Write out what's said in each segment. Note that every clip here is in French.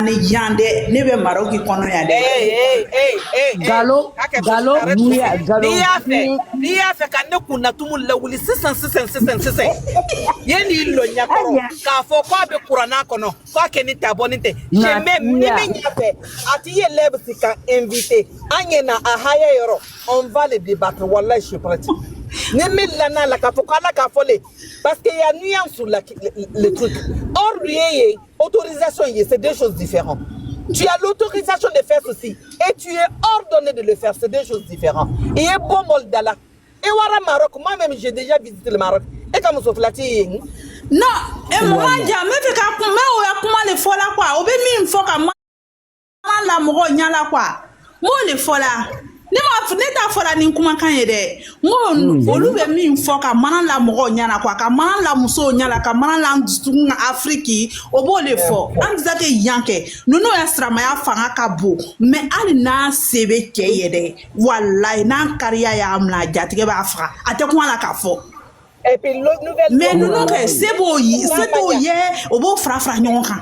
ni yande ne be Maroc kono ya de Galo Nia Galo Nia fe kan ne kunna tumul lawuli sisan yeni lo nyakoro ka fo ko be kurana kono ko keni tabonite je même ni me nyafe ati ye lebsi ka invité anyena a haya yoro on va le débattre wallahi je suis prête ni me lana la ka fo kala ka fo le parce qu'il y a nuance sur le truc or lié autorisation c'est deux choses différentes. Tu as l'autorisation de faire ceci et tu es ordonné de le faire, c'est deux choses différentes. Et bon Moldala. Et voilà Maroc, moi-même j'ai déjà visité le Maroc. Et comme ça flati non, et moi jamais fait ka kuma o ya kuma le fola quoi. Obe mi mfo ka ma la mo nyala quoi. Mo le fola. Ne ta fola ni kuma kan yede. Mo olu be mi mfo ka mana la mo nyala quoi. Ka mana la muso nyala ka mana la ndutunga Afrique obo le fo. An dizate yanke. Nuno ya strama ya fanga ka bo. Mais ali na sebe ke yede. Wallahi na kariya ya amla jatige ba afra. Ate kuma la ka fo. Et puis l'autre nouvelle mais nous que c'est beau c'est tout hier au beau fra nyonka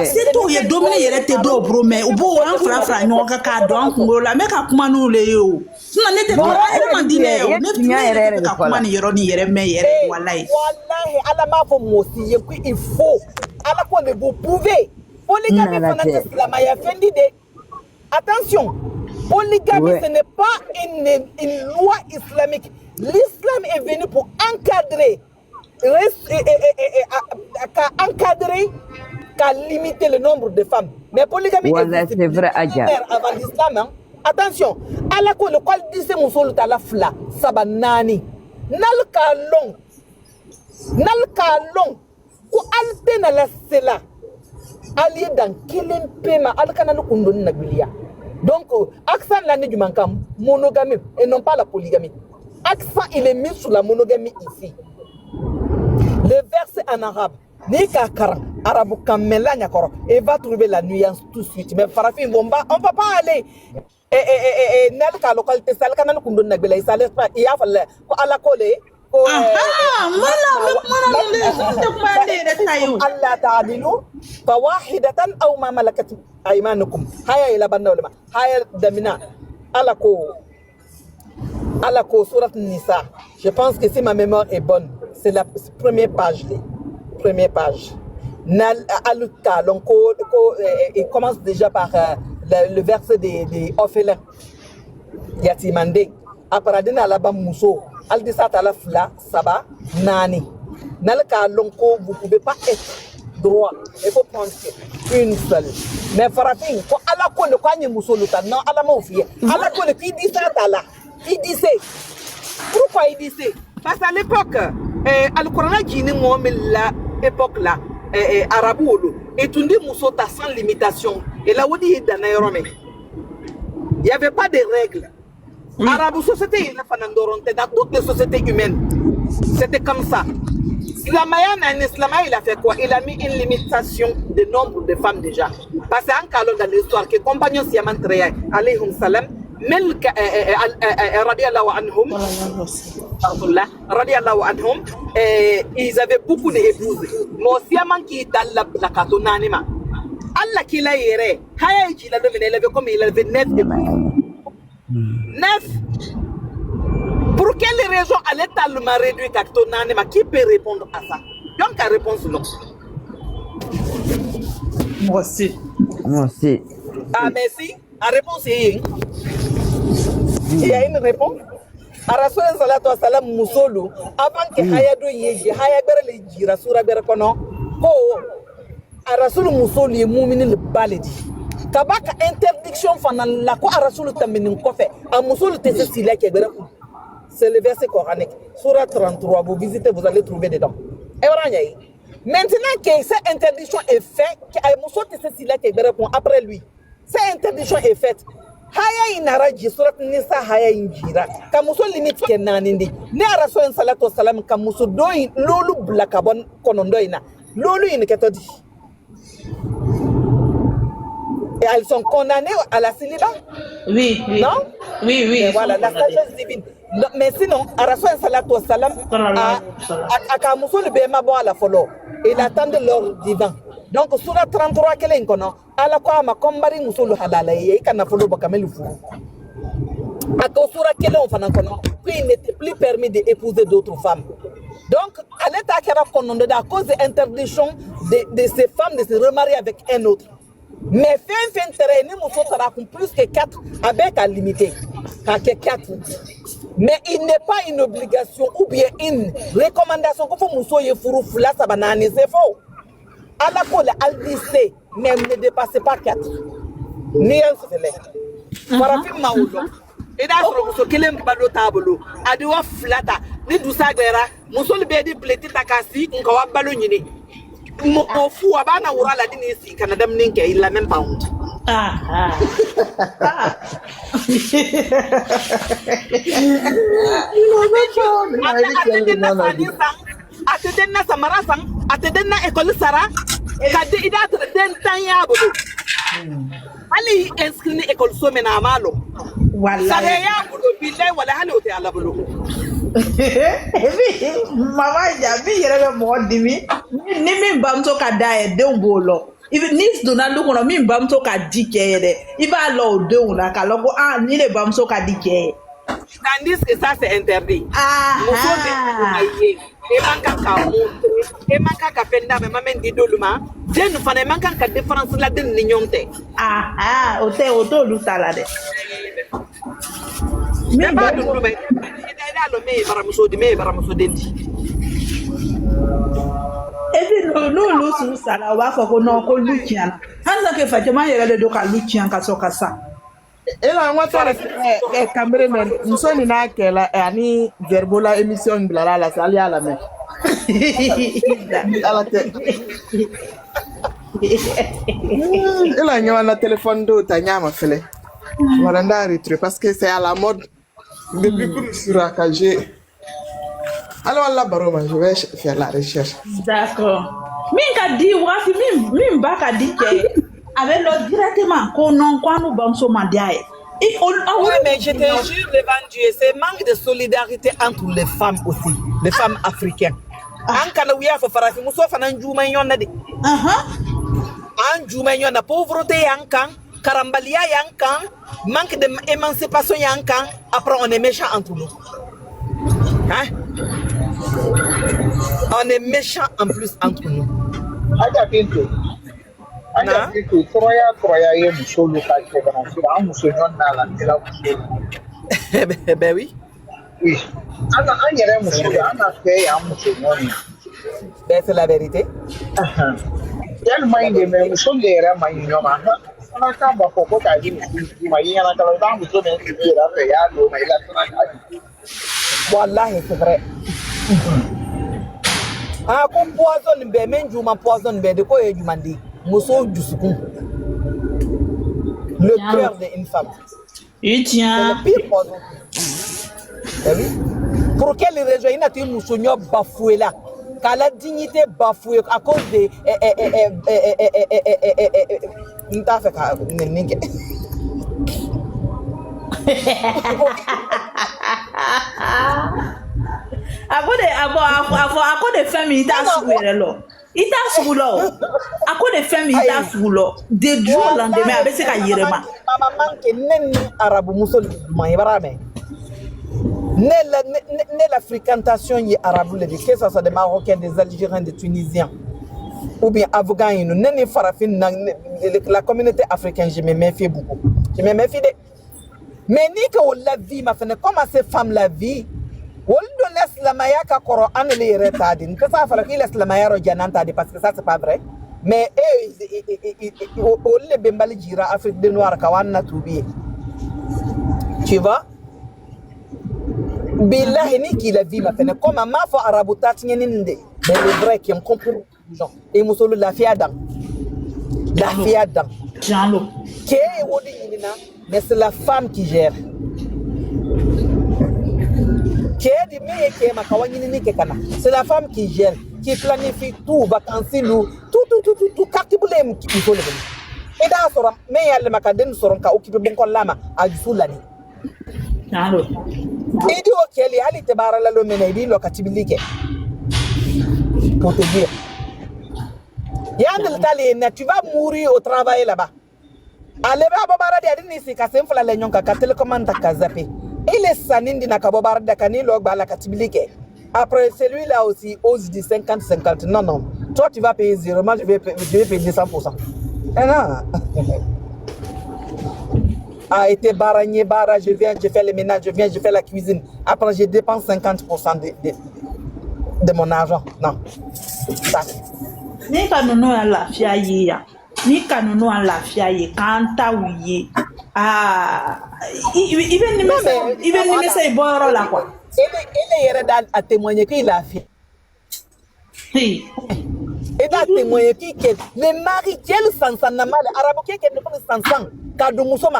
c'est tout hier dominer yere te do bro mais au beau an fra nyonka ka do an kungo la mais ka kuma no le yo na ne te ba ele mandine yo ne tu ka kuma ni yero ni yere me yere wallahi ala ma fo mosi il faut ala ko ne vous pouvez polygamie fanatique la maya fendi de attention polygamie ce n'est pas une loi islamique. L'islam est venu pour encadrer, qu'à limiter le nombre de femmes. Mais polygamie c'est vrai, avant l'islam. Hein? Attention, à la le qual disait mon sol à la fla, sabanani, nal kalong, ou altena la sela, allié dans quel paiement, alcanano kundon nabilia. Donc, accent l'année du mancam, monogamie et non pas la polygamie. Accent, il est mis sur la monogamie ici. Le verset en arabe, Nika Kara, Arabe Kamela Nyakoro, et va trouver la nuance tout de suite. Mais Farafin, on va pas aller. Nelka localité, Salkana Kundun Nabila, ça laisse pas. Il y a fallu à la coller. Allah ta'adilu fawahidatan aw ma malakat aymanukum haya ila banna ulama haya damina alako surat Nisa. Je pense que si ma mémoire est bonne, c'est la première page. Il commence déjà par le verset des orphelins. Yatimande. Après, Muso. Aldisat ala fla saba nani nalka lonko vous pouvez pas être droit il faut prendre une seule mais farafin ko ala ko le kwanye musoluta non ala ma ofie ala ko le qui dit ça là il disait pourquoi il disait parce qu'à l'époque al-Qur'an jini mo la époque là arabolo et tout dit musota sans limitation et là où dit dans il y avait pas de règles. Arabe société dans toutes les sociétés humaines c'était comme ça. L'Islamaya il a fait quoi? Il a mis une limitation de nombre de femmes déjà parce qu'en cas dans l'histoire que compagnons Siaman Treya alayhum salam ملك رضي الله عنهم رضي الله عنهم ils avaient beaucoup d'épouses mais Siaman qui dans la katonanima Allah qui l'a yéré haya il avait comme il avait 9 épouses. 9. Pour quelle raison allait tellement réduire Kaktonanema? Qui peut répondre à ça? Donc la réponse non. Moi aussi. Ah merci. La réponse est il y a une réponse. Rasul sallallahu alaihi wasallam musolu avant que hayado yeji hayabere le jira sura bere kono ko Rasul musolu ye mu'minin le baledi. Tabaka interdiction fanal la ko Rasul taminin ko fe a musolu tese sila ke bere. C'est le verset coranique. Surah 33, vous visitez, vous allez trouver dedans. Maintenant que cette interdiction est faite, après lui, cette interdiction est faite. Haya inaraji surat Nisa haya injira. Kamuso limite kenanindi. Ne araso salatu salam kamuso doin lolu blakabon konondoina. Lolu inekatodi. Et elles sont condamnées à la célibat? Oui. Non? Oui. Mais voilà, la sagesse divine. Non, mais sinon, Arasouen Salatu Salam a Kamuso le Béma bon à la follow. Il attend l'ordre divin. Donc sura 33 kelen kono ala ko ama kombari musulu halala ye kana folo bakamelu furu. Ako sura kelen fana kono il n'était plus permis d'épouser d'autres femmes. Donc à l'état qui a connu à cause de l'interdiction de ces femmes de se remarier avec un autre. Mais fin terrain ni muso tara plus que 4 avec à limiter à 4. Mais il n'est pas une obligation ou bien une recommandation que faut muso ye furu fula sabanani, c'est faux. À la pole al dit même ne dépassez pas 4. Ni un seul. Parafim maulo. Et d'ailleurs muso kelem balo tabolo adiwa flata ni dusagera muso libedi pleti takasi ngawa balo nyini. Mo fu abana urala dini si Canada mninke il la même pound. Atedenna samara sang atedenna école sara kade idatre den tanyabo ali inscrit ni école somena malo wallahi sare ya budo billahi wala halo te ala bulo mama ja bi yere mo dimi ni min bamto ka dae de ngolo even nis do na lukono min bamto ka dike de iba lo de una ka logo ni le bamto ka dike tandis que ça c'est interdit et manka ka montre et manka ka fenda mais mamen di doluma de nous fane manka ka différence la de ni nyonte oto lu sala de me ba do do be ida lo me baramuso dendi ebi no lu su sala wa fo ko no ko lu kiana hanza ke Fatima yele do ka lu kian ka so ka sa ela ngwatala cameraman msoni na kela ani verbola émission blala la sali ala me ala te ela nyawa na téléphone do ta nyama fele waranda retrouver parce que c'est à la mode depuis que sur AKG. Alors la baroma je vais faire la recherche. D'accord. Min ka di wati min ba ka di ke avec l'autre directement qu'on non quoi nous bamso mandiaye. Oui, mais je te jure devant Dieu, c'est manque de solidarité entre les femmes aussi, les femmes africaines. Ankana wiya fo farafi muso fanan juma yonna de. An juma yonna pauvreté yankan, karambalia yankan, manque d'émancipation yankan, après on est méchant entre nous. Hein? On est méchant en plus entre nous. Anya kitu croya ye musolo ka kebanasi a musonyon na la tela musolo. Ben oui. Oui. Anya musolo ana fait a musonyon. Ben c'est la vérité. Tellement il est musolo era mainyo ma. Ana ka ba ko ka di mai yana kala da musolo ne ki era fe ya lo mai la tana ka. Wallahi c'est vrai. Comme poison be menjuma poison be de ko e jumandi. Mosso Djoussoukou, le cœur d'une femme. Il tient. C'est le pire poison. Oui. Pour quelle raison il a été Moussonio bafoué là? Car la dignité bafouée à cause de. À cause des femmes, il t'a souillé là. Il t'a soulé. À quoi des femmes, il t'a soulé. Des jours lendemain, avec ce qu'il y a. Maman, qui n'est arabe musulman, n'est la fréquentation y arabe, que ce soit des Marocains, des Algériens, des Tunisiens, ou bien Afghans, n'est farafin, la communauté africaine, je me méfie beaucoup. Je me méfie de. Mais ni que la vie, ma femme, comment ces femmes la vie? Woldo laisse la maya ka koro anele retardin que ça fallait qu'il laisse la maya rojananta parce que ça c'est pas vrai mais le bembali jira Afrique de Noir ka wanna toubi tu vois billahi ni qui la vie ma fene comme ma fo arabutat nyeninde mais le vrai qui me comprend et musolo la fiada Jean-Lo qui est wodi yina mais c'est la femme qui gère. C'est la femme qui gère, qui planifie tout, vacances, tout, carte boulem qui faut le venir. Et dans ce mais il y a le macadam sur un cas occupé bon lama à du soulani. Et du ok, il y a les barres la lomene, il y a le catibilique. Pour te dire. Yandel Talina, tu vas mourir au travail là-bas. Allez, Babara de Adinisi, Kassemfla Lenyon, Kaka télécommande à Kazapi. Il est Sanindi Nakabobara de Kanilo Balakatibilike. Après celui-là aussi, ose dit 50-50. Non, non. Toi, tu vas payer 0, moi je vais payer 100%. Et non. A été baragné, je viens, je fais le ménage, je viens, je fais la cuisine. Après, je dépense 50% de mon argent. Non. Ça. Ni kanono ya lafia ye ya. Ni kanono ya lafia ye kanta uye. Ah, even ni mesa iboro la quoi. Il est à témoigner qu'il a fait. Hey. Et à témoigner que les maris qui sont sans mal, arabo qui ne pas sans kadou musoma.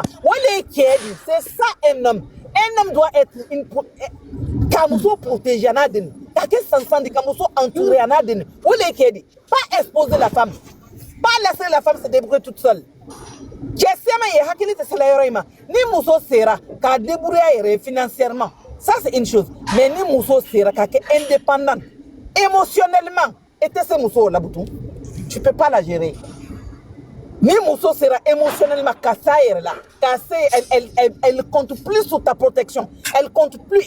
C'est ça un homme. Un homme doit être une kamuso protégé anadine. Kake sans de kamuso entouré anadine. Wole kedi. Pas exposer la femme. Pas laisser la femme se débrouiller toute seule. Kessiama ye hakili te sela yoroima. Ni muso sera ka débrouiller financièrement. Ça c'est une chose. Mais ni muso sera kake indépendant émotionnellement. Et ce muso la bouton. Tu peux pas la gérer. Ni muso sera émotionnellement cassée là. Cassée, elle compte plus sur ta protection. Elle compte plus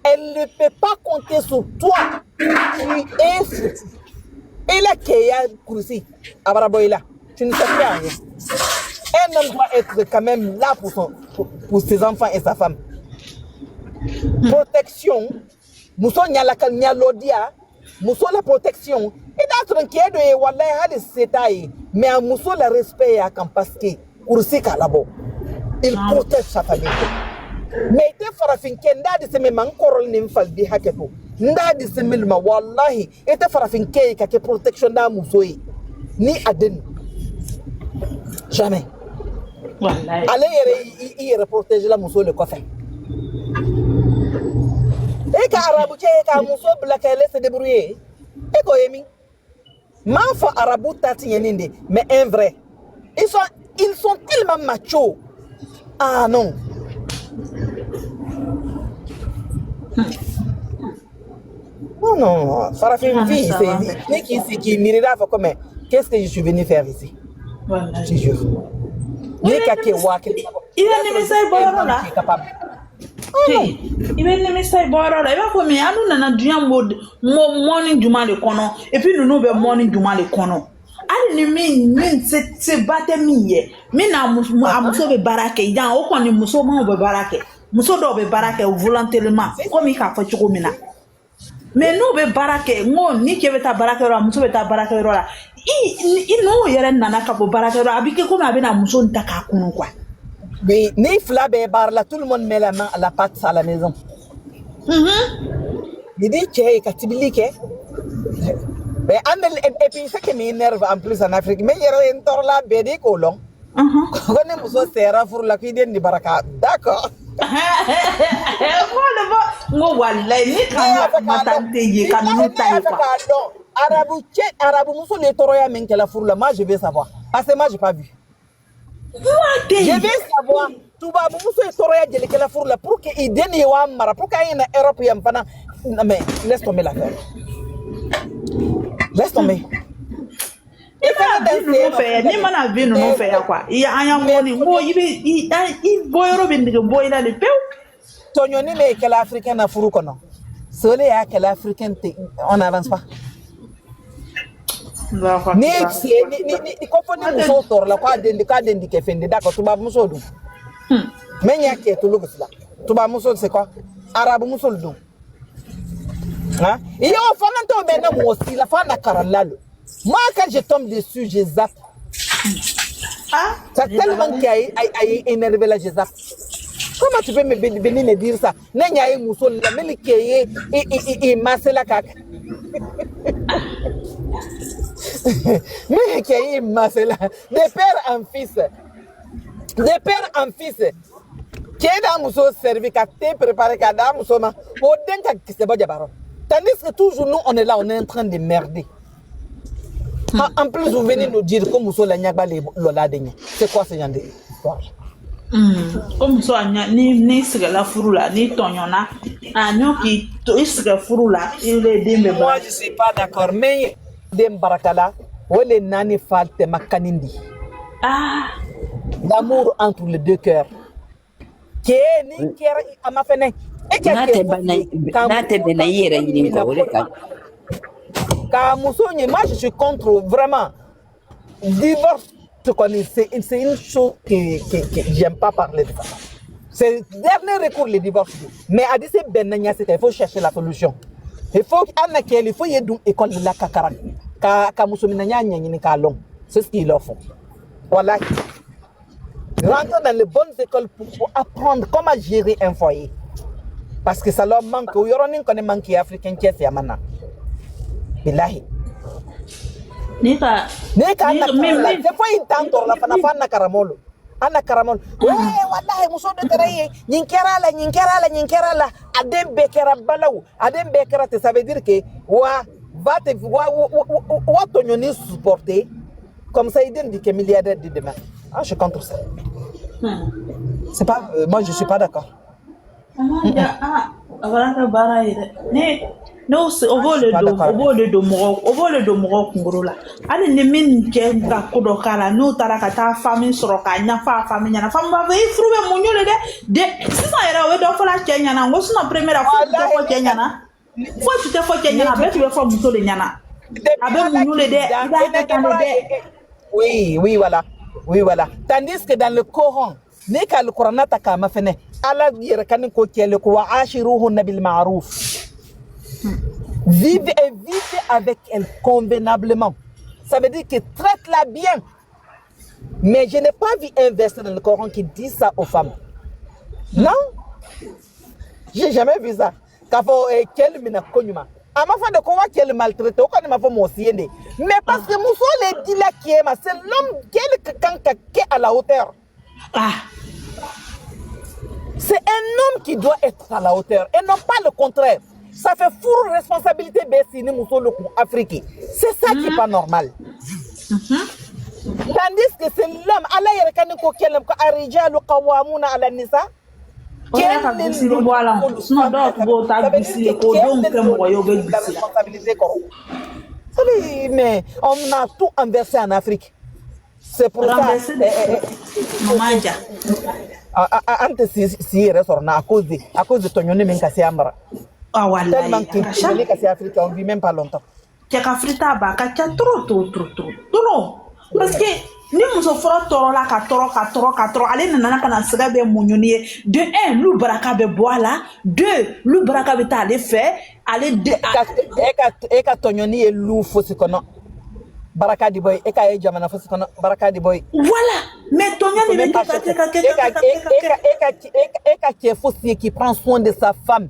elle ne peut pas compter sur toi. Tu es et là qui a coursi Abaraboïla. Tu ne sais pas rien. Un homme doit être quand même là pour ses enfants et sa femme. Protection. Muso nyalakal nyalodia. Muso la protection. Et d'autres qui est de wallahi hadi setaï. Mais un muso le respect à Kampaski. Coursi kalabo. Il protège sa famille. Mais te farafin kenda de se même encore n'imfal di haketo. Nda di se même wallahi. Et te farafin kei kake protection da muso ni aden. Jamais. Wallahi. Allez y protéger la muso le coffin. Et quand arabu ka muso blakele se débrouiller. Et ko yemi. Ma fa arabu tati yeninde mais un vrai. Ils sont tellement machos. Ah non. Non, Farafin vie, c'est qui mirera comme qu'est-ce que je suis venu faire ici? Voilà. Je jure. Il a des messages boro là. Il va des messages boro là. Il va comme nous nana dunya mode morning juma le kono et puis nous be morning juma le kono. Ali ni min se bate miye. Min amuso be barake ya o ko ni muso ma be barake. Muso do be barake volontairement comme il ka fa chiko mina. Mais nous be barake ngo ni ke beta barake ro muso beta barake ro la. I no yere nana ka bo barake ro abike comme abena muso ntaka kunu quoi. Mais ni fla be bar là tout le monde met la main à la pâte à la maison. Il dit que katibilike. Mais et puis ce qui m'énerve en plus en Afrique, mais il y a un tour là, bédi colon. Quand on se sert pour la cuisine de baraka, d'accord. Arabu muso les toroya men la fourla, moi je vais savoir. Parce que moi j'ai pas vu. Je vais savoir. Tout va muso les toroya de la fourla pour qu'il donne ywa mara pour qu'il y ait une européenne pendant. Mais laisse tomber l'affaire. Laisse tomber. Ni mana vinu no fe ya kwa. Ya anya ngoni ngo ibe boyro bindige boyla le peu. Tonyo ni me kala africaine na furu kono. Sole ya kala africaine on n'avance pas. Ni compagnie muso tor la kwa dendi ke fende d'accord tuba muso du. Menya ke to lugusla. Tuba muso c'est quoi? Arabe muso du. Hein? Et on fait maintenant aussi la fin de Karalalo. Moi quand je tombe dessus, je zappe. C'est tellement qu'il a énervé là, je zappe. Comment tu peux venir me dire ça? N'ay'a eu mousson la même qui est massé la caca. Mais qui est massé là, de père en fils, de père en fils. Qui est dans mousson servi qu'à te préparer qu'à dans mousson ma, au dingue qui se bat d'abord. Tandis que toujours nous, on est là, on est en train de merder. En plus, vous venez nous dire comme vous la nyagba lola denye. C'est quoi ce genre d'histoire? Comme ça, ni la furula, ni tonyona, agnon qui isga furula, il est dembe. Moi, je suis pas d'accord, mais dem barakala, Ole nani falte makanindi. Ah. L'amour entre les deux cœurs. Ni kera amafene. Nate benayera yini ko le ka. Moi je suis contre vraiment divorce. C'est une chose que j'aime pas parler de ça. C'est le dernier recours, le divorce. Mais à dire il faut chercher la solution. Il faut qu'il faut y ait une école de la kakara. C'est ce qu'ils leur font. Voilà. Rentrer dans les bonnes écoles pour apprendre comment gérer un foyer. Parce que ça leur manque. Il y aura un manque africain qui est maintenant. Billahi. Nika c'est quoi une tante la fana karamolo. Ana karamolo. Wallahi muso de teraye. Nyinkera la. Adem bekera balaou. Adem bekera ça veut dire que wa ton yoni supporter. Comme ça, il dit que milliardaire de demain. Ah, je suis contre ça. C'est pas, moi, je suis pas d'accord. No, au vol de moro kungurula. Allez, les mines qui ont kodokala, no tarakata, famille soroka, nafa, famille, na femme va y trouver mon yole de. Si ça ira, ouais, donc la Kenyana, what's la première fois que tu fais Kenyana? Fois tu te fais Kenyana, mais tu vas faire Mouto de Nyana. Avec mon yole de, oui, voilà. Tandis que dans le Coran, n'est qu'à le Coran n'attaque ma fenêtre. Allah dit que le Coran ashiruhu nabil ma'rouf. Vivez avec elle convenablement. Ça veut dire que traite-la bien. Mais je n'ai pas vu un verset dans le Coran qui dit ça aux femmes. Non, j'ai jamais vu ça. Quel mina konyuma. Ma femme de quoi qu'elle maltraite, au cas de ma femme aussi. Mais parce que Mousso le dit là qui est c'est l'homme qui est à la hauteur. Ah. C'est un homme qui doit être à la hauteur et non pas le contraire. Ça fait fourre responsabilité Bessini Mousso le Afrique. C'est ça qui n'est pas normal. Tandis que c'est l'homme, Allah y a ko kelem ko arijalu qawwamuna ala nisa. Mais on a tout inversé en Afrique. C'est pour ça. Antes si restaurant à cause de ton yoni menkasi amara. Ah voilà. Tellement que les Africains on vit même pas longtemps. Afrita ba ka trop. Parce que ni muso fora toro la ka toro ale nana kana sega be munyoni de un lu baraka be boala deux lu baraka be ta ale fait ale de e ka tonyoni e lu fosi kono baraka di boy e ka e jamana fosi kono baraka di boy voilà mais tonyoni be ka qui est fosi qui prend soin de sa femme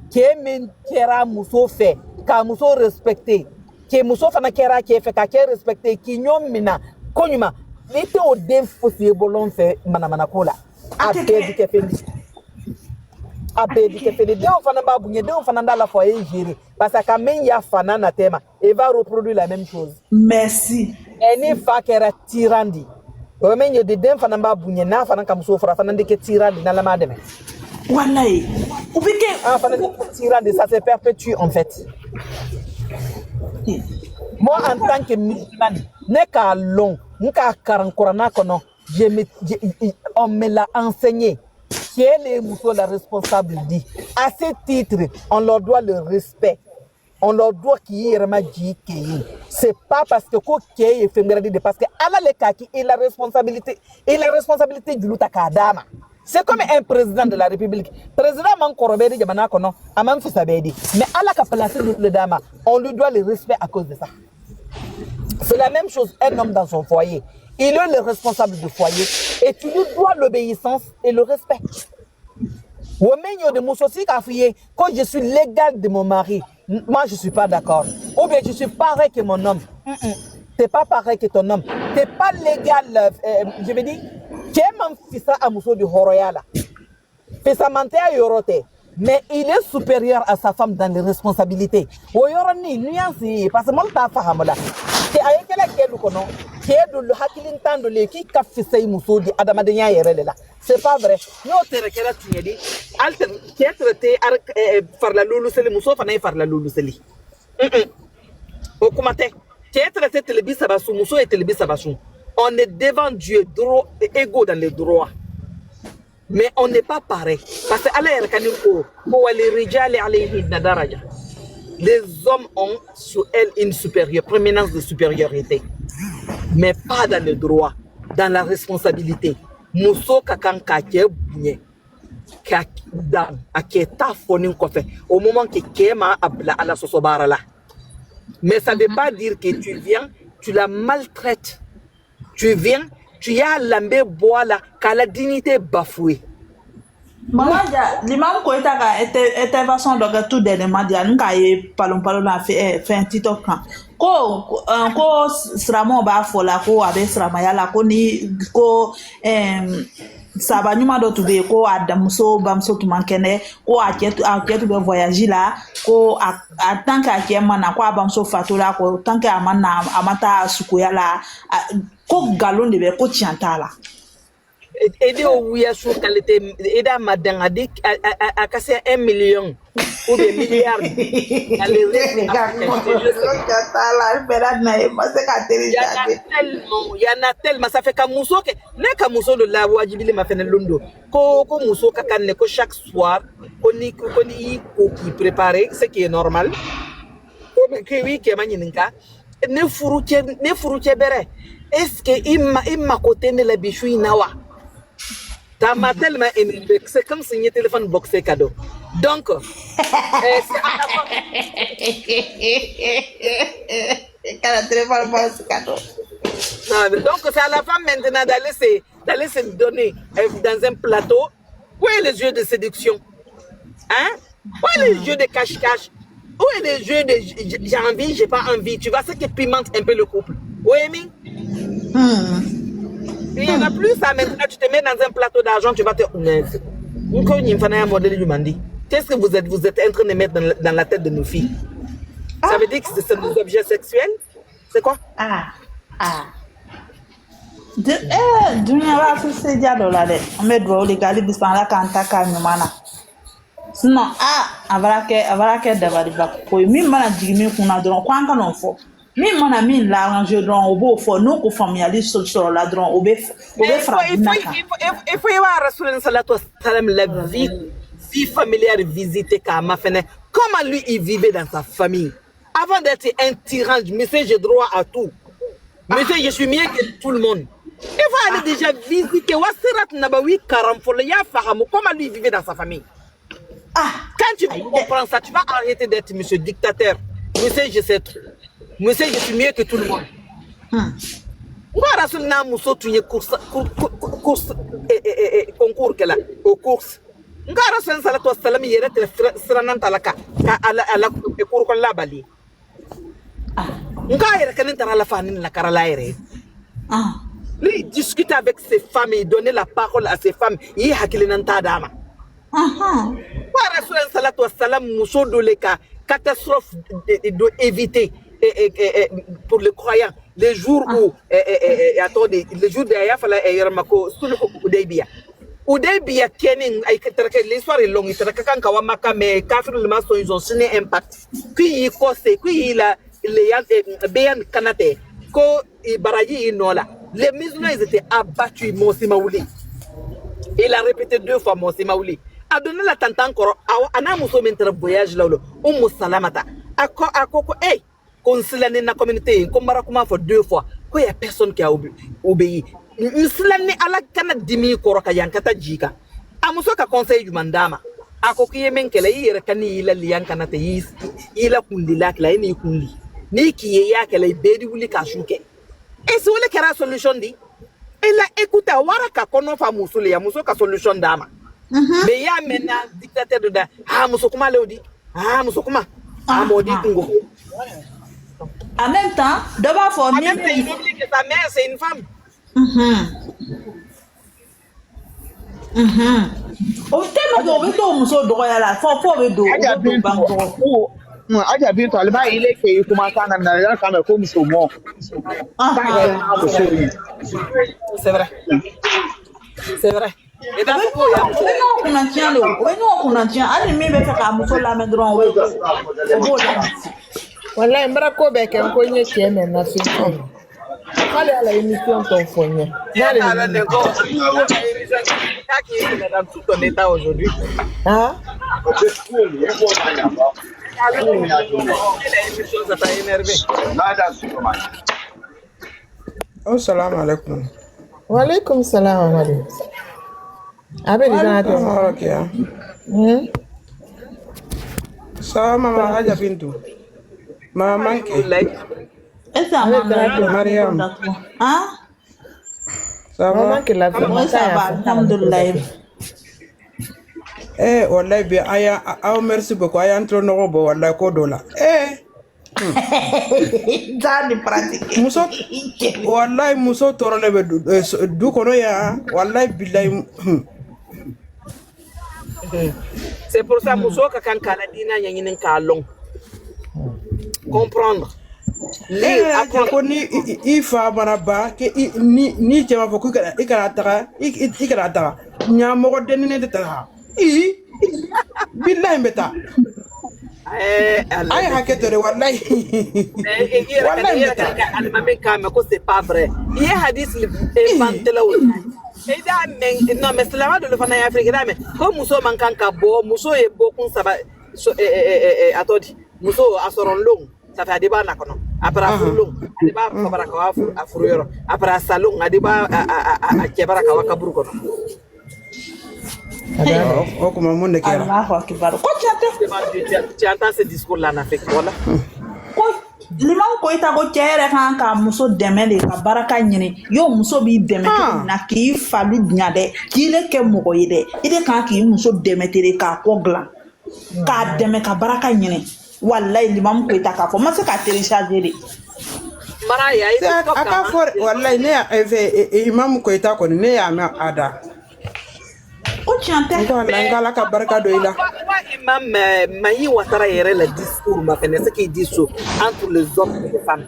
qui aime kera muso fait ka muso respecter qui muso fana kera qui fait ka respecter qui nyomina konyuma n'était au défaut si bolon fait mana kola abedi ke fait de on fana ba bunye de on fana la foyer gérer parce que quand même ya fana na tema et va reproduire la même chose. Merci. Eni fa kera tirandi o men yo de den fana ba bunye na fana kam so fara fana de ke tirandi na la mademe wallahi ou bien ah fana de tirandi ça se perpétue en fait. Moi en tant que musulmane n'est qu'à long nka karankorana kono on me l'a enseigné qui est les moutons la responsable dit à ce titre on leur doit le respect on leur doit qu'il y ait c'est pas parce que quoi qui est fait parce que Allah le kaki et la responsabilité du lutakadama. C'est comme un président de la République. Président Mankorobedi Jamana kono amam fisabedi mais Allah a placé le dama on lui doit le respect à cause de ça. C'est la même chose, un homme dans son foyer. Il est le responsable du foyer et tu lui dois l'obéissance et le respect. Quand je suis légal de mon mari, moi je ne suis pas d'accord. Ou bien je suis pareil que mon homme. Tu n'es pas pareil que ton homme. Tu n'es pas légal. Je veux dire, tu es mon fils à Mousso du Horoyala. Fils à Manté à Yorote. Mais il est supérieur à sa femme dans les responsabilités. Parce que moi, je suis c'est pas vrai. On est devant Dieu égaux dans les droits. Mais on n'est pas pareil. Parce que les hommes ont sur elles une prééminence de supériorité. Mais pas dans le droit, dans la responsabilité. Muso kakan kake bunye. Au moment que Kema abla à la sosobarala. Mais ça ne veut pas dire que tu viens, tu la maltraites. Tu viens, tu as l'ambé bois là, qu'à la dignité bafouée. Maman, l'imam ko etaka intervention donc tout dernièrement dia nka ye palon la fait un TikTok kan ko sramo ba fola ko abe srama yala ko ni ko saba nyuma do tube ko adamuso bamso tumankene ko aketu be voyage là ko a tant que akema ko abamso fatola ko tant que amana amata sukoya la ko galon de be ko tiantala. Aider au ouïa sur qualité, aider à madame à casser 1 million ou des milliards. Il y en a tellement, ça fait qu'à Mousso, que Mousso de la Wajibili m'a fait le lundo. Ko Mousso kakane ko chaque soir, on y préparer, ce qui est normal. Oui, qui est magnifique. Ne furuche bere. Est-ce que imma côté ne la bichou inawa? T'as ma tellement aimé, c'est comme si un téléphone boxé cadeau. Donc, donc c'est à la femme maintenant d'aller se donner dans un plateau. Où est le jeu de séduction? Hein? Où est le jeu de cache-cache? Où est le jeu de j'ai envie, j'ai pas envie? Tu vois ce qui pimente un peu le couple. Oui, Amy? Il n'y en a plus ça maintenant, tu te mets dans un plateau d'argent, tu vas te... Qu'est-ce que vous êtes en train de mettre dans la tête de nos filles? Ça veut dire que c'est des objets sexuels? C'est quoi? Sinon, avarake dabari bako. Mi mana jigimi kuna dron kwanga non fo. Mi mana min l'arranger dron obo fo no ko familialiste sur la dron obe fra. Il faut y avoir Rasulullah sallallahu alayhi wa sallam la vie familiale visitée kama fene. Comment lui il vivait dans sa famille avant d'être un tyran? Monsieur, j'ai droit à tout. Monsieur, je suis mieux que tout le monde. Il faut aller déjà visiter Wasirat Nabawi Karamfolo ya fahamu comment lui il vivait dans sa famille. Quand tu comprends ça, tu vas arrêter d'être monsieur dictateur. Monsieur, je sais tout. Monsieur, je suis mieux que tout le monde. Voilà, c'est un mousso, tu es concours qu'elle a, aux courses. Ngara sen salatu wassalam yere te siranan talaka ka ala ko ko la bali ngara kanin tara la fanin la karala yere lui discute avec ses femmes et donner la parole à ses femmes yi hakilinan ta dama wa rasul salatu wassalam muso doleka catastrophe doit éviter pour les croyants les jours où attendez les jours de ya fala yermako sulu ko Hudaybiyah Hudaybiyah kenin ay l'histoire est longue itaka kan kawamaka mais kafir le maçon ils ont signé un pacte qui cause qui la les beyan kanate ko ibaraji inola les musulmans ils étaient abattus Mossi Maouli il a répété 2 fois Mossi Maouli a donné la tante encore ana muso mentre voyage là Salamata akoko consulane na communauté comme barakuma for 2 fois ko y a personne qui a obéi Musulani ala kana dimi koroka yankata jika amuso ka conseil du mandama akokiye menkele yere kani ila liyankana te ila kundila kla ni kundi ni kiye ya kele bedi wuli ka shuke et si wole kera solution di ela écoute waraka kono fa musule ya muso ka solution dama mais ya mena dictateur de da muso kuma leodi muso kuma modi kungo en même temps d'abord faut ni que sa mère c'est une femme. O tellement do be do muso do ya la fo be do bango aja bin to alba ile ke kuma kana na ya kama ko muso mo c'est vrai et dans ce cas on a tient ali mi be ka muso la me dron we Wallahi mbara ko be ke ko nye ke me na fi ko. Kale ala émission ton fonye. Yale Ala ne go. Qui est dans tout ton état aujourd'hui? Ah. Ça t'a énervé. Assalamu alaikum. Wa alaikum salam wa alaikum. Abe di sana to. Okay. Sawa mama Haja Bintu. Mama manke. Esa mama Mariam. Ah? Sawa mama ke la Moi ça va, alhamdulillah. Wallahi bi aya merci beaucoup aya entro no bo wallahi ko dola. Dani pratique. Muso wallahi muso torole be du kono ya wallahi billahi. C'est pour ça muso ka kan kala dina nyanyinin ka long. Comprendre. Ko ni ifa baraba ke ni jema fo ku ikara taga nya mo ko denine de taga billahi beta ay haketore wallahi wallahi beta almame kama ko c'est pas vrai il y a hadith inventé là non mais c'est la de le fana Afrique là mais comme muso man kan ka bo muso e bo kun saba atodi muso asoron long ça fait débat là kono après afurlong débat kabara ka afuruyoro après salong débat a kebara ka wakaburu kono oh comment mon de kera Allahu akbar. Ko tu entends ce discours là en Afrique voilà ko liman ko ita ko chere kan ka muso dɛmɛ de ka baraka ɲini yo muso b'i dɛmɛ na k'i falu ɲa dɛ k'i le kɛ mɔgɔ ye dɛ i de kan k'i muso dɛmɛ tere k'a kɔ dilan k'a dɛmɛ ka baraka ɲini wallahi liman ko ita k'a fɔ ma se ka télécharger de Maraya aka for wallahi ne ya imam ko ita ko ne ya ma ada o tiɲɛ tɛ ko ngala ka baraka do ila imam Mayi Ouattara yɛrɛ la discours ma fɛnɛ ce qu'il dit sur entre les hommes et les femmes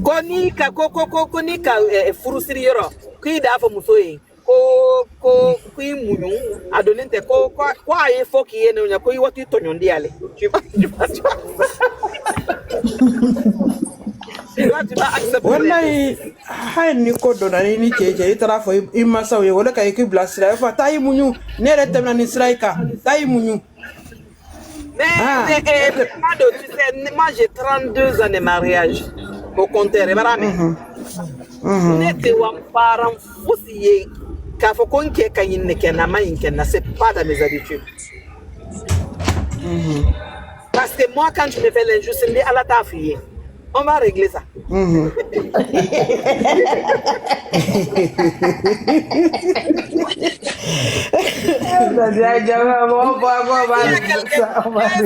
ko ni ka furusiri yɔrɔ k'i da fɔ muso ye ko i muɲu a donnen tɛ ko a ye fɔ k'i ye ne ɲɛ ko i waati tɔɲɔndi ale tu vas accepter wallahi hay ni ko do na ni cheche itara fo imasa ye wala kay ki blasira fa tay muñu ne re temna ni sraika tay muñu mais tu sais moi j'ai 32 ans de mariage au contraire barame ne te wa parent fosiye ka fo kon ke kayin ne kenna mayin kenna c'est pas dans mes habitudes parce que moi quand je me fais l'injustice à la tafie on va régler ça. S'il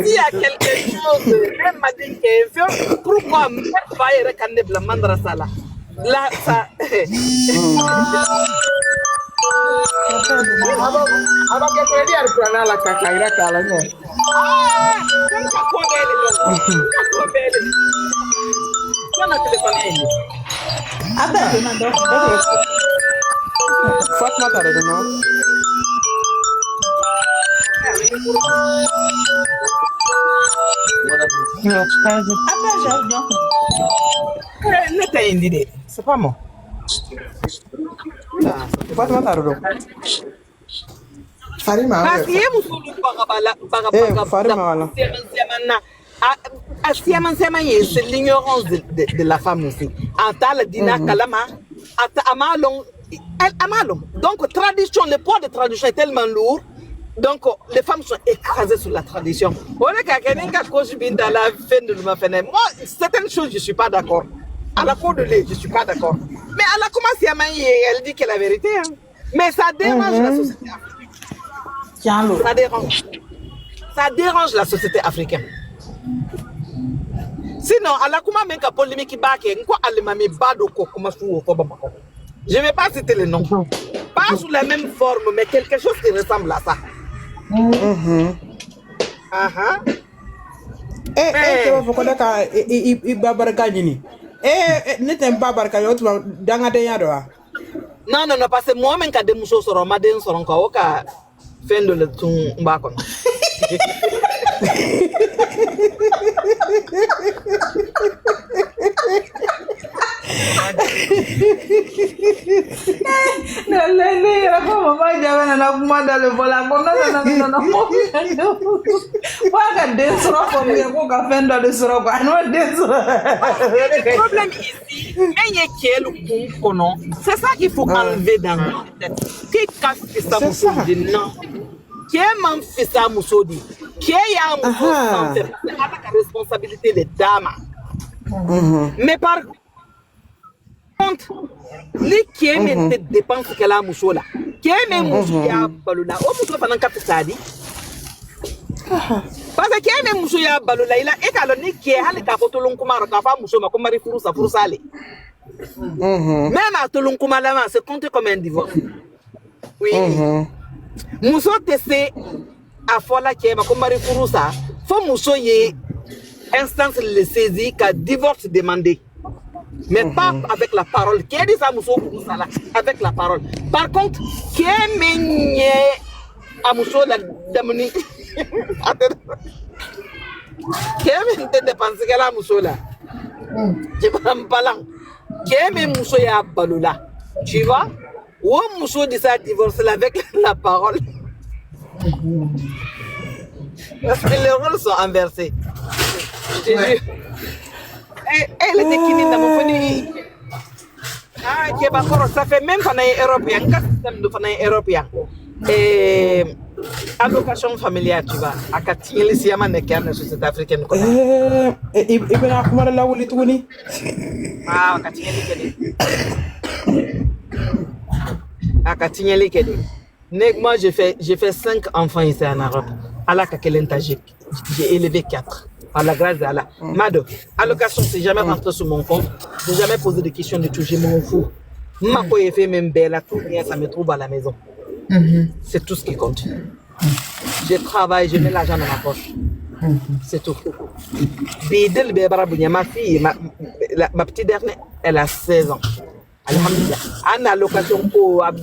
y a quelque chose, même m'a dit que pourquoi pas y reconnaître la mandrasa là. Là, ça. aba ke kredi ar plana la kakaira kala ne Fatma tare de no c'est pas moi. Fatma tare do Farima Parce que c'est l'ignorance de la femme aussi. Donc, tradition, le poids de tradition est tellement lourd. Donc, les femmes sont écrasées sur la tradition. Moi, certaines choses, je ne suis pas d'accord. À la cour de lait, je ne suis pas d'accord. Mais elle a commencé à manger, elle dit que la vérité. Hein. Mais ça dérange la société africaine. Ça dérange la société africaine. Sinon, à la comment même polémique qui bat, je ne vais pas citer le nom. Pas sous la même forme, mais quelque chose qui ressemble à ça. Non, parce que moi, même quand des mouchoirs seront madins seront encore fin de le tout. Nene rafa mama jawa na kuma da le bola kono na mo wa den soro ko mi ko ka fendo de soro ko no den soro. Le problème ici, c'est ça qu'il faut enlever dans la tête. Qui casse ça moussoudi non. Qui m'en fait ça moussoudi. Qui a un moussoudi avec la responsabilité des dames. Mais par contre, les qui aiment te dépenses qu'elle a moussoudi là. Qui aime moussoudi à balula. Oh moussoudi pendant 4 sadi. Parce que qui aime moussoudi à balula il a étalonné qui est allé ka fotolon kumara ka fa moussoudi ma kumari furusa furusale. Même à Tolon Kumalama, c'est compté comme un divorce. Oui. Mousso testé à Fola qui est ma comari Furusa. Faut Mousso y instance le saisie qu'à divorce demandé. Mais pas avec la parole. Qui est dit ça Mousso Furusa là? Avec la parole. Par contre, qui est mené à Mousso la Dominique? Qui est mené de penser qu'elle a Mousso là? Je ne pas là. Qui Mousso ya balula, tu vois? Ou Mousso dit ça divorce avec la parole. Parce que les rôles sont inversés. Je te jure. Elle était qui dans mon famille. Ah, qui est pas fort. Ça fait même qu'on est européen, qu'un système de famille européen. Et allocation familiale, tu vois. À Katinga, les Siaman n'est qu'à la société africaine. Et bien, à comment la ou les tourner? Ah, Katinga, à Katinga, moi, j'ai fait 5 enfants ici en Europe. À la Kakelentajik, j'ai élevé 4. Par la grâce d'Allah. Mado, allocation, c'est jamais rentré sur mon compte. J'ai jamais posé de questions de tout. Je m'en fous. Ma quoi fait même belle, tout bien, ça me trouve à la maison. C'est tout ce qui compte. Je travaille, je mets l'argent dans ma poche. C'est tout. Ma fille, ma petite dernière, elle a 16 ans. Alhamdulillah. En allocation,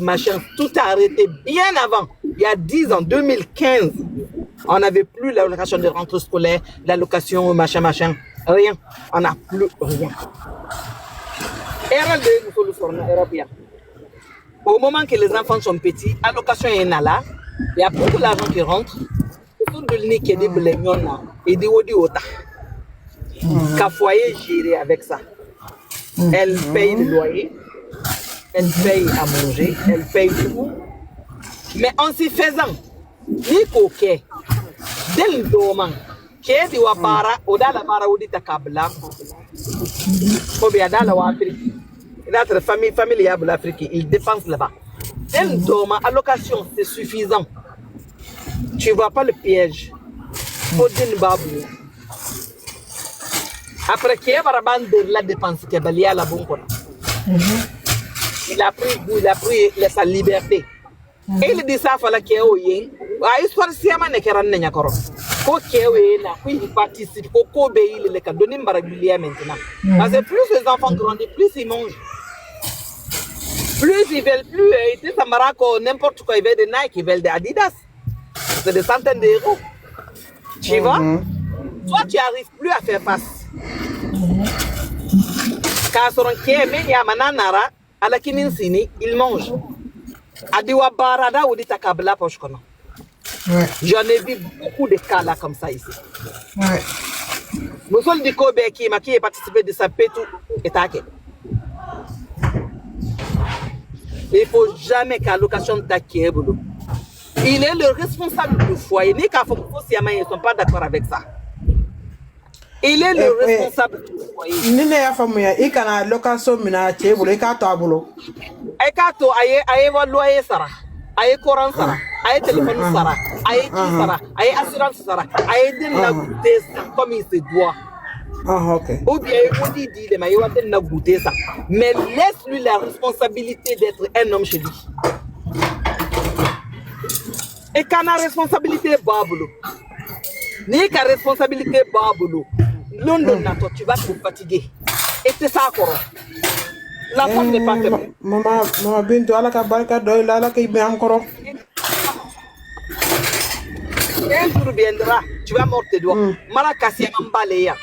machin, tout a arrêté bien avant. Il y a 10 ans, 2015. On n'avait plus l'allocation de rentrée scolaire, l'allocation, machin. Rien. On n'a plus rien. Au moment que les enfants sont petits, allocation est là, il y a beaucoup d'argent qui rentre. Tout de l'année qui est des blénions et des odiota. Qu'à foyer gérer avec ça. Elle paye le loyer, elle paye à manger, elle paye tout. Mais en s'y faisant, ni coquet, dès le moment, qui est du wapara, ou dans la bara ou dit à Kabla, ou bien dans la Wapri. Notre famille familiale de l'Afrique, ils dépensent là-bas. Un dôme, allocation, c'est suffisant. Tu ne vois pas le piège. Après qu'il y ait la dépense, il y a la bonne. Il a pris goût, il a pris sa liberté. Et il dit ça, il fallait qu'il y ait un yin. Il histoire si on est un yin. Il participe, il a donné maintenant. Parce que plus les enfants grandissent, plus ils mangent. Plus ils veulent plus, ça me n'importe quoi, ils veulent des Nike, ils veulent des Adidas. C'est des centaines d'euros. Tu vois? Toi, tu n'arrives plus à faire face. Quand on est à Mananara, à la Kininsini, ils mangent. Adiwa Barada ou dit Takabla Pochkono. J'en ai vu beaucoup de cas là comme ça ici. Moussol di Kobe qui est participé de sa pétou et taqué. Il ne faut jamais qu'à l'occasion taquer. Il est le responsable du foyer. Ni qu'à ils ne sont pas d'accord avec ça. Il est le responsable du foyer. Nina ya famille, il y a location mina table, il y a table. Il y a loyer sara, il y a courant sara, il y a téléphone sara, il y a sara, il y a assurance sara, il y a des goûter comme il se doit. Ah ok. Ou bien il dit mais il a goûter ça. Mais laisse-lui la responsabilité d'être un homme chez lui. Et quand la responsabilité babolo, ni qu'à responsabilité babolo, London tu vas te fatiguer. Et c'est ça encore. La femme n'est pas faite. Maman Bintou, ala ka barka doy la ala ka ibe encore. Un jour viendra, tu vas mordre tes doigts. Maracassia Mambalea.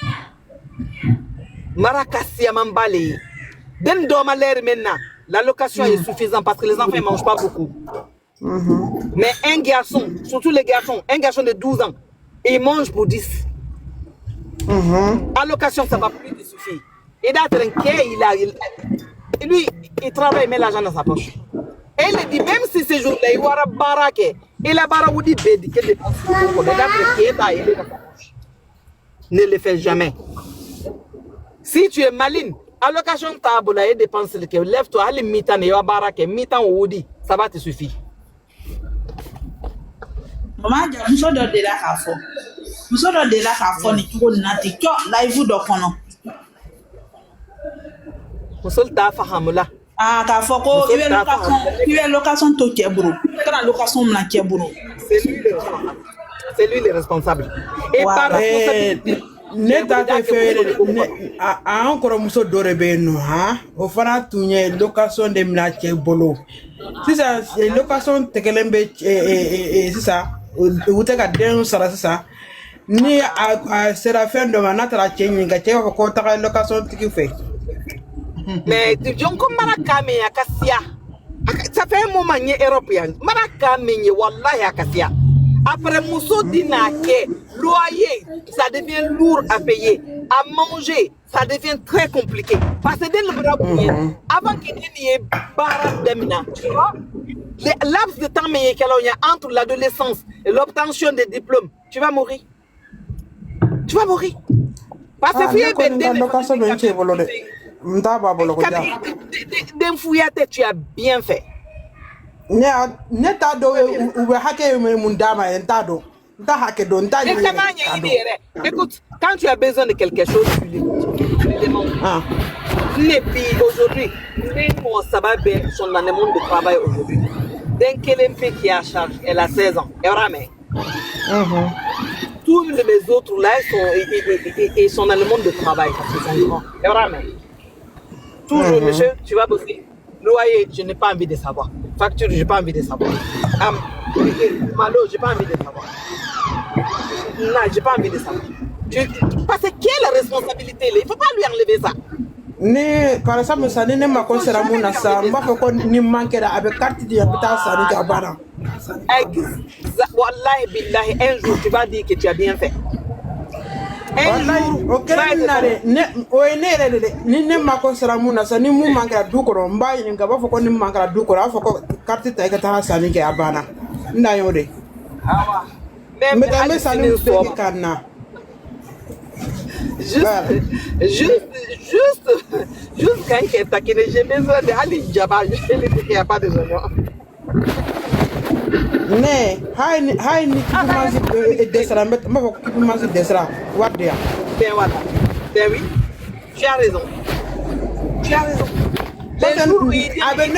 Maracassia Mambalea. Donne d'homme à l'air maintenant. La location est suffisante parce que les enfants ne mangent pas beaucoup. Mais un garçon, surtout les garçons, un garçon de 12 ans, il mange pour 10. Allocation, ça va plus te suffire. Et d'être lui, il travaille, il met l'argent dans sa poche. Et il dit, même si ce jour-là, il va avoir baraque, et la baraque vous dit, ne le fais jamais. Si tu es maligne, allocation table et dépense le que lève-toi, allez mi-temps et baraque, mi-temps ou dit, ça va te suffire. Maman, je me suis donné la café. Je me suis donné la café, ni tout le monde, tu as live d'offre. Musolta fahamula. Ah, café, tu es location to Kebro. Tu as location na Kebro. C'est lui le responsable. Et par responsabilité. Neta te fait a encore muso dore be no ha o fana tunye location de mnache bolo sisa location tekelembe sisa ute ka den sara sisa ni a sera fin de manatra chenyi ga chewa ko ta location tiki fe mais tu jon ko maraka me akasia ça fait un moment ni européen maraka me wallahi akasia. Après Mousso Dinake, loyer, ça devient lourd à payer. À manger, ça devient très compliqué. Parce que dès le avant qu'il y ait barrage d'Emina, tu vois, les laps de temps qu'il y a entre l'adolescence et l'obtention des diplômes, tu vas mourir. Tu vas mourir. Parce que tu as bien fait. Neta do ou hake mundama entado nta hake do nta écoute, quand tu as besoin de quelque chose tu le demandes. Et puis aujourd'hui ça va bien sont dans le monde du travail aujourd'hui. D'un quel fait qui a charge, elle a 16 ans et ramène. Tous les autres là ils sont dans le monde du travail parce qu'ils sont grands et ramène. Toujours monsieur, tu vas bosser. Loyer, je n'ai pas envie de savoir. Facture, je n'ai pas envie de savoir. Malo, je n'ai pas envie de savoir. Non, je n'ai pas envie de savoir. Parce que quelle est la responsabilité? Il ne faut pas lui enlever ça. Ne, par exemple, ça n'est pas comme ça. Mon asa, on va faire qu'on n'y manque avec carte d'identité, ça n'est pas bon. Wallahi billahi, un jour tu vas dire que tu as bien fait. Ok, ne ma konsera muna sa ni mu mangara dukoro mbayi ni ngaba foko ni mangara dukoro afoko carte ta ka sani ke abana nda yode mais mais sani ke kana juste quand il est taqué, j'ai besoin de Ali Djaba, je ne sais qu'il n'y a pas de oignons. Ne, hay ni kimazi desra ma ko kimazi desra wardia. Ben voilà. Ben oui. Tu as raison. Tu as raison. Avec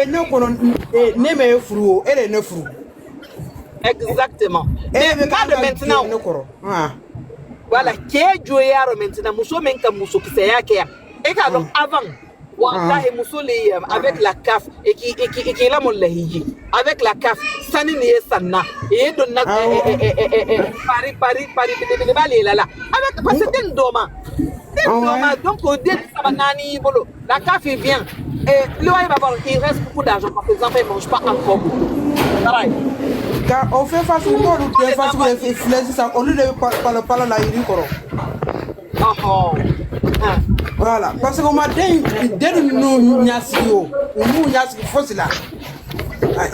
nous kono ne me furu elle ne furu. Exactement. Mais pas de maintenant. Voilà, qui est joyeux maintenant, muso menka muso qui s'est yakia. Et alors avant, wallahi muso les avec la CAF et qui là mon lahi. Avec la CAF, sani ni sanna. Et donne Paris de bali là. Avec parce que c'est un doma. Donc au début ça va nani bolo. La CAF est bien. Et le va avoir il reste beaucoup d'argent parce que les enfants ne mangent pas encore. Car on fait face au monde ou face au influence ça on ne parle la iri koro. Voilà parce que ma den nous nyasio nous nyasio fosila.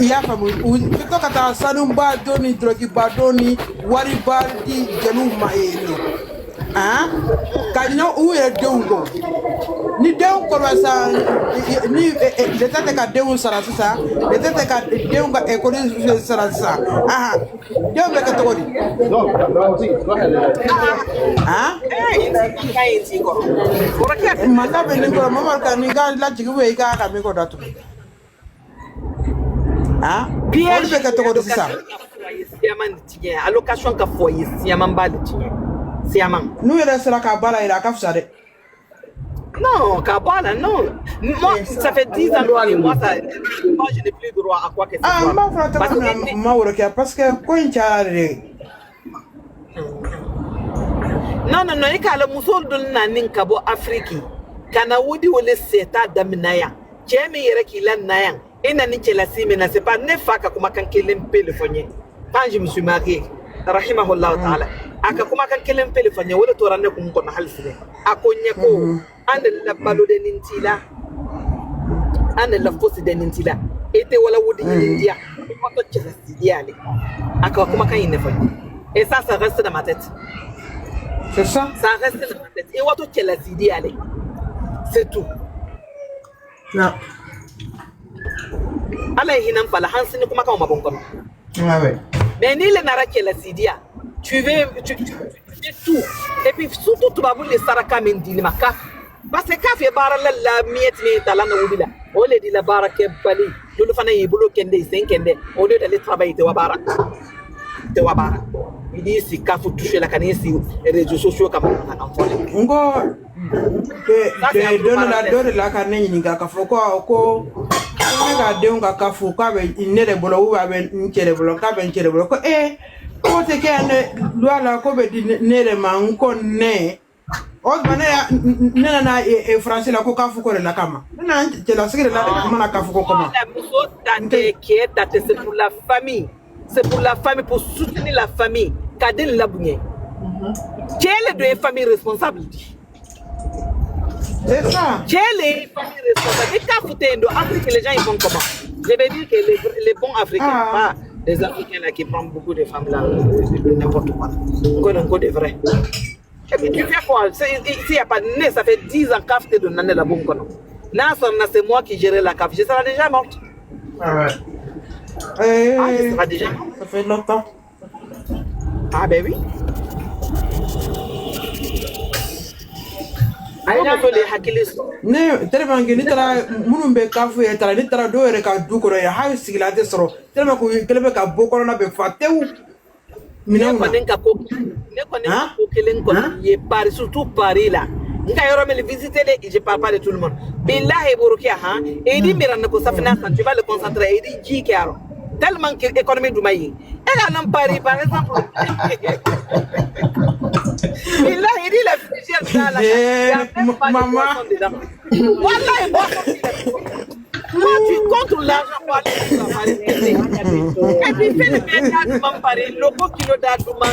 Il y a pas plutôt kata sanumba doni drogi badoni wari bardi genu maeni. Kanyo où est Deungo? Ni Deun Korasa, ni l'état de Deun Sarasa, l'état de Deun Economie Sarasa. Deun Catori. Madame Nicola Mama Caniga, la Jiguega, amigo Dato. Bien, je catégorie ça. Allocation ka foyer, siaman bal tinye. Siaman. Nous il sera kabala il a kafsare. Non, kabala non. Moi ça fait 10 ans que moi je n'ai plus droit à quoi que ce soit. Parce que quand il Non, il y a le muso de Nanin Kabo Afrique. Kana Woody ou les Seta Daminaya. Jamie Yerekila Nayan. Et Naniche la Simena, c'est pas Nefaka comme un kelempe le foyer. Quand je me suis marié, Rahimahullah Ta'ala. Akakuma kan kelempe le foyer, ou le Torane Kumkon Halsine. Akonyako, and la balo de Nintila. And la fosse de Nintila. Et te wala Woody India. Akakuma kan Inefoy. Et ça reste dans ma tête. C'est ça? Ça reste dans ma tête. Et what tu l'as dit, allez. C'est tout. Non. Allah hinam fala hansini kuma ka mabon kono. Ouais. Mais ni le nara kela sidia. Tu veux tout. Et puis surtout tu vas les saraka mendili maka. Parce que kaf e bara la miet mi talana wudila. O le di la baraka bali. Lolu fana yibulo kende senkende. O de d'aller travailler te wabara. Te wabara. Il dit si kafu toucher la canisi réseaux sociaux comme en folie. Ngo de donne la carne ni ga kafoko ko ga de nga kafu ka be inere bolo wa be nchere bolo ka be nchere bolo ko ko te ke ne la ko be di nere ma nko ne o bana ya na français la ko kafu ko la kama na te la sigre la mana kafu ko kama c'est pour la famille. C'est pour la famille, pour soutenir la famille. Kadel Labounier. Quelle est de famille responsable? C'est ça. Quelle est famille responsable? Et quand vous êtes en Afrique, les gens ils font comment? Je vais dire que les bons Africains, pas les Africains là qui prennent beaucoup de femmes là, n'importe quoi. Encore de vrai. Et puis tu fais quoi? S'il n'y a pas de nez, ça fait 10 ans que tu es donné la bombe. C'est moi qui gérais la cave. Je serai déjà morte. Ouais. Ça déjà. Ça fait longtemps. Ah ben oui. Ne tellement que ni tara munun be kafu ya tara ni tara do yere ka du ko ya ha sigila de soro tellement ko kelebe ka boko na be fatewu mina ko nen ka ko kelen ko ye Paris surtout Paris là nga yoro me visiter les je parle pas de tout le monde billahi burukia ha et di mirana ko safina san tu vas le concentrer et di ji karo tellement que économie du maïs elle a non Paris par exemple billahi il dit la figure là maman wallahi moi tu contre l'argent pour aller et puis fais le bien d'adouman Paris loco kilo d'adouman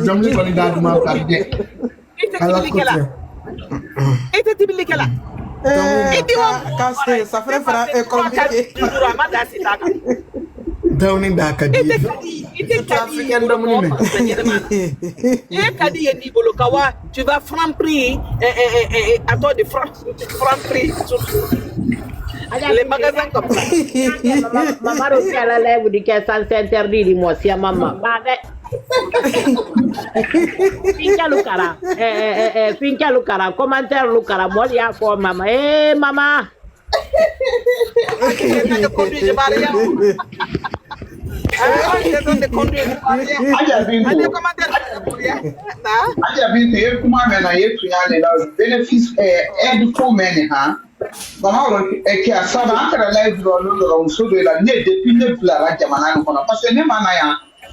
Jamni ko ni d'adouman Paris et tu dis que là et tu vois ça ferait compliqué Downing da kadi africain de mon et kadi ni bolo kawa tu vas franc prix à toi de franc prix les magasins comme ça maman aussi à la lèvre dit que ça s'interdit dis moi si maman Finka Lukara, commentaire Lukara, moi il y a quoi maman maman Aja bintu ye kuma mena ye tunyane la benefits aide for many ha mama ro ke asaba akara live ro lo so de la ne depuis ne pla la jamana no kono parce que ne mana ya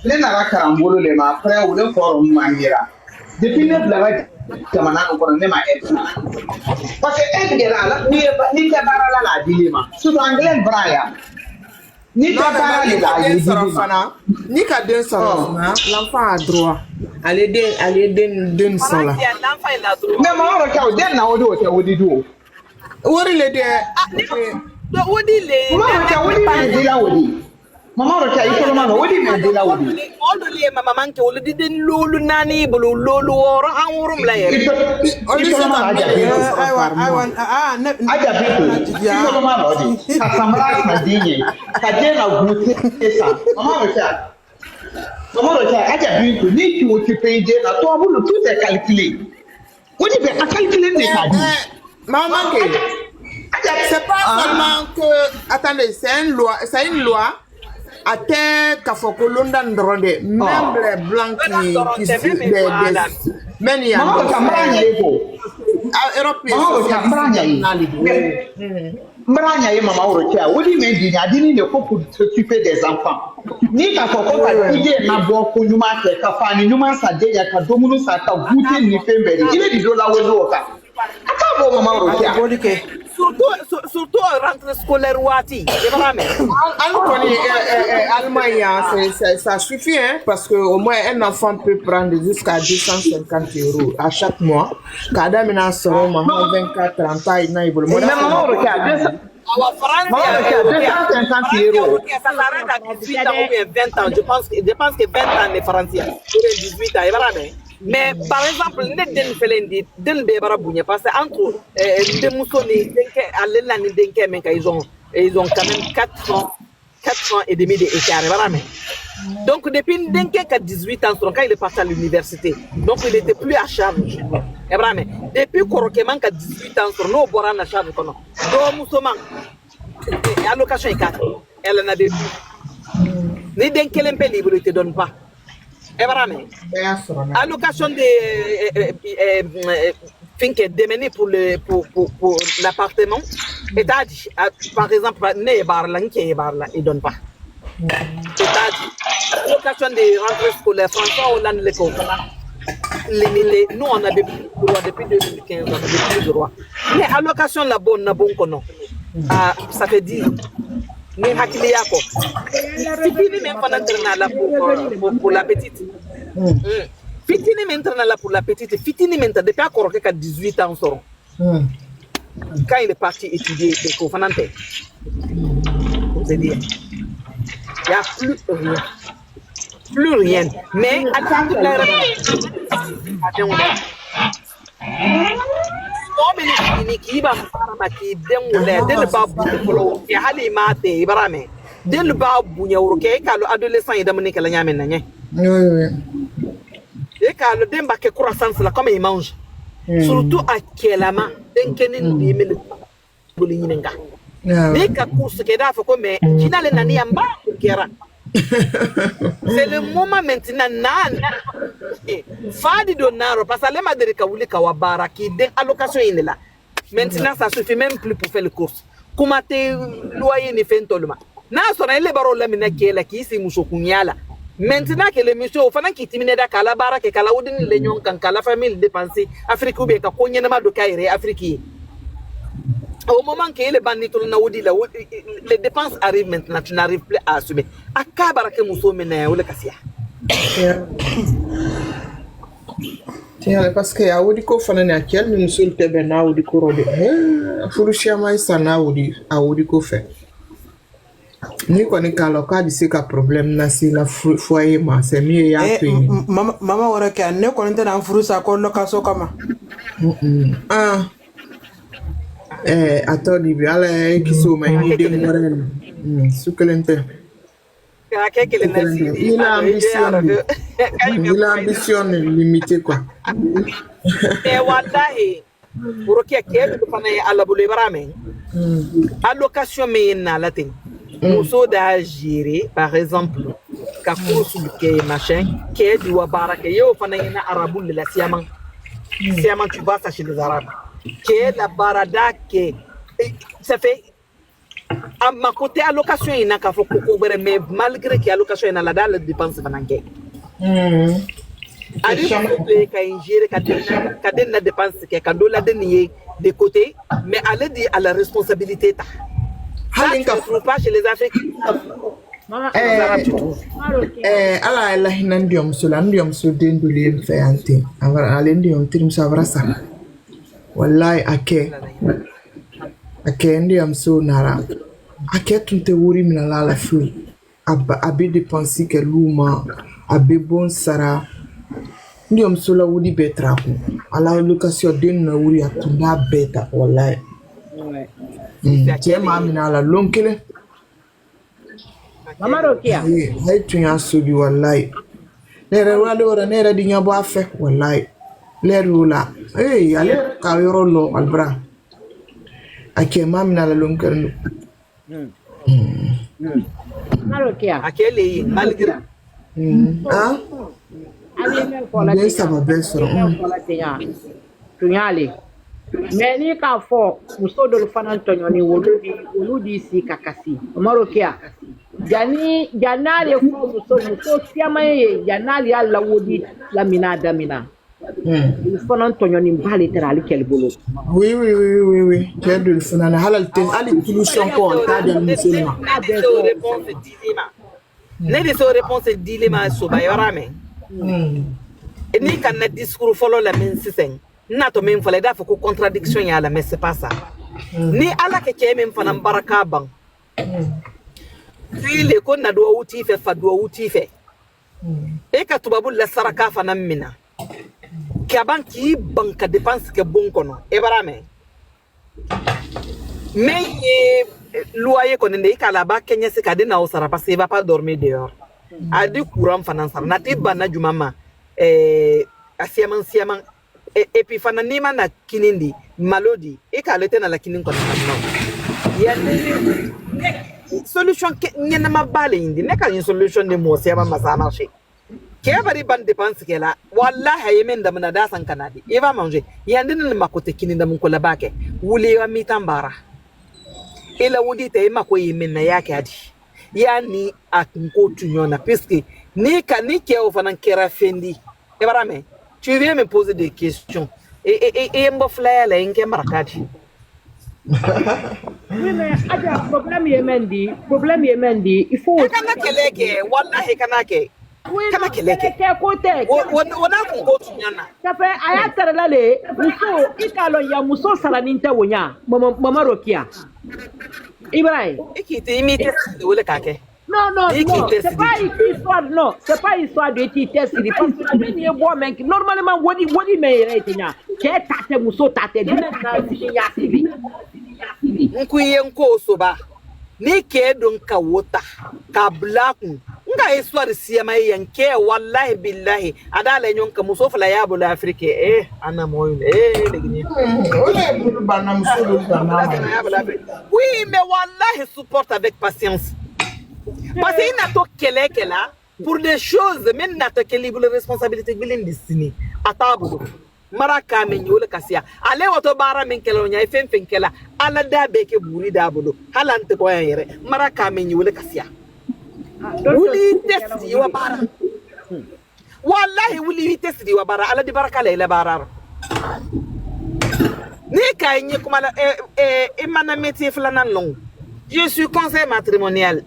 ne na ra karambolo le ma après ou le forum mangira depuis ne pla la jamana no kono ne ma aide parce que aide de la ni ta bara la dilema so anglais braya ni ta bara la ni ka den sɔrɔ l'enfant a droit ale den sɔrɔ la mais mama ro ka o den na o do o di do wori le de wodi le mama ka wodi me di la wodi mama ro ka ikolo ma no wodi me di la wodi odo le mama manke wodi di den lolu nani bulu lolu woro an wurum la yere ikolo ma aja bi ikolo ma no di ka samra na dinye ka je na gute esa mama ro ka aja bi ko ni ki o ti peje na to abulu tout est calculé wodi be a calculer ne ka di maman que c'est pas seulement que attendez c'est une loi à terre Kafokolonda Ndronde même les blancs qui suivent des mais il y a maman ka mranya ego Europe Mranya ye mama Orokia, what do you mean? I didn't know pour s'occuper des enfants. Ni ka foko ka ide na bo ko nyuma ke ka fa ni nyuma sa de ya ka domunu sa ka gute ni fembere. Ile di dola we loka. Aka bo mama Orokia. Surtout rentrée scolaire wati. Allemagne, ça suffit, hein, parce que au moins un enfant peut prendre jusqu'à 250 € à chaque mois. Quand on a 24, 30 ans, il faut le Mais maman Orokia, 250 €. Ça s'arrête à 18 ans ou bien 20 ans. Je pense que 20 ans les Français. Ou 18 ans, mais par exemple, les den felendi, den bebara bounya parce que entre des moussoni, ils ont quand même 4 ans et demi d'écart. Donc depuis Denke à 18 ans, quand il est parti à l'université, donc il n'était plus à charge. Depuis Korokeman à 18 ans, nous boran à charge. Donc Moussoman, allocation est 4. Elle en a des. Ni Denke l'empé libre, il ne te donne pas. Allocation de démener pour l'appartement. Et par exemple, il donne pas. Allocation de rentrée scolaire, François Hollande l'école. Limité. Nous on a des droits depuis 2015, on a des plus de droits. Mais allocation la bonne, ça fait 10 ans. Mais hakili yako fitini même pendant là pour la petite fitini maintenant là pour la petite fitini maintenant depuis à Koroke qu'à 18 ans quand il est parti étudier les cofanante pour te dire il y a plus rien mais alhamdulillah ni kiba farma ki dengule del babu ko ya hali mate ibrame del babu nyawro ke kalo adolescent idam ni kala nyamen nanye e kalo demba ke croissance la comme il mange surtout à kelama denkenin bi mel boli nyinga ne ka course ke da fa ko me kinale nani amba kera. C'est le moment maintenant Fadi Donaro parce que les madres qui kawabara qui den allocation est là. Maintenant ça suffit même plus pour faire les courses. Comment te loyer ne fait tolma. Na sona ile baro la mina kela ki si musokunyala. Maintenant que les monsieur au fana qui timine da kala bara ke kala udin le nyon kan kala famille dépenser Afrique ou bien ka konyena ma do kaire Afrique. Au moment que les bandits les dépenses arrivent maintenant, tu n'arrives plus à assumer. À Kabarake Mousso Mene ou le Cassia. Tiens, parce que à Audiko Fanana, quel nous sommes tebena Audiko Robe. Furushama Isana Audiko fait. Ni connais qu'à l'occasion de ce problème, n'a si la foyer, c'est mieux y a Maman aurait qu'à ne connaître un frou sa col locaso comme. Attends, il y a les qui sont mais des morels. Succulente. Il a ambition limitée quoi. Et wallahi, pour qu'il y ait à la boule brame. Allocation mais na latin. Nous sommes d'agir par exemple. Kakuru sulke machin. Qui est du wabara qui est au fanaïna araboule la siaman. Siaman tu vas chez les arabes. Que la barada que ça fait à ma côté allocation il n'a qu'à faut couvrir mais malgré que allocation il a la dalle dépense bananke a dit que quand gérer quand la dépense que quand la denier de côté mais aller dire à la responsabilité ta ça ne trouve pas chez les Africains ala la hinandium solandium so dendulien feanti avara alendium trim savrasa wallahi ake ndi am so nara ake tunte wuri mina la fu abi dépenser que luma abi bon sara ndi am so la wudi betra ko ala location den na wuri atunda beta wallahi tiens mina la lonkele Mama Rokia hay tunya so bi wallahi nere wala nere di nyabo afe wallahi Lerula, allez, Cairolo, Albra. A qui est mamina la longue. À quel est malgré. Ah, allez, ça va bien sûr. Tunyali. mais ni k'a fɔ muso dɔw fana tɔɲɔni olu di si ka kasi Marokia jan'ale fɔ muso siaman ye jan'ale y'a lawodi lamina damina olu fana tɔɲɔni b'ale tɛra ale kɛlɛ bolo oui cɛ dul fana na halal te ali solution ko on ta de muso ma ne de so réponse dilema so ba yorame ni kan na discours follow la men sisen na to men fala da fa ko contradiction ya la mais c'est pas ça ni ala ke ke men fana baraka ban fi le ko na do wuti fe fa do wuti fe e ka tubabu la saraka fana mina ka ban ki banka dépense ke bon kono e barame mais loyer ko ndé kala ba Kenya se kade na osara parce qu'il va pas dormir dehors a di courant fana sar na ti bana jumama asiaman et puis fana ni mana kinindi malodi e kala tena la kinin ko no ya solution ke nyena mabale indi ne ka solution de mo siama masa marché ke bari ban dépense ke la wallahi yemen da mana da san kanadi e va manger ya ndin ma ko te kininda mun ko la bake wuli wa mitambara ila wudi te mako yemen na yake adi yani atunko tunyona puisque ni ke o fanan kera fendi e barame tu viens me poser des questions et mbo flaya la inke marakati oui mais aja problème yemen di il faut kana keleke wallahi kana ke kana keleke kote wona ko tunyana ça fait aya tarale muso ikalo ya muso salaninta wonya mama Rokia Ibrahim ikite imite de wole kake non, c'est pas histoire de test parce que ni bois men normalement wodi me retina ke tate muso tate dina ya sibi nkuye nko soba ni ke don ka wota ka black nga histoire siama yanke wallahi billahi adala nyonka muso fala ya bula afrique ana moyo legni ole bulu bana muso bana oui mais wallahi supporte avec patience parce qu'il n'a pas qu'elle là pour des choses même n'a pas qu'elle la responsabilité qu'il destiny à table maraka men yole kasia ale woto bara men kelo nya fen kela ala da be ke buri da bolo halante ko yere maraka men yole kasia wuli test wa bara wallahi wuli test wa bara ala di baraka la bara ni kay ni kuma la e mana métier flana long je suis conseiller matrimonial.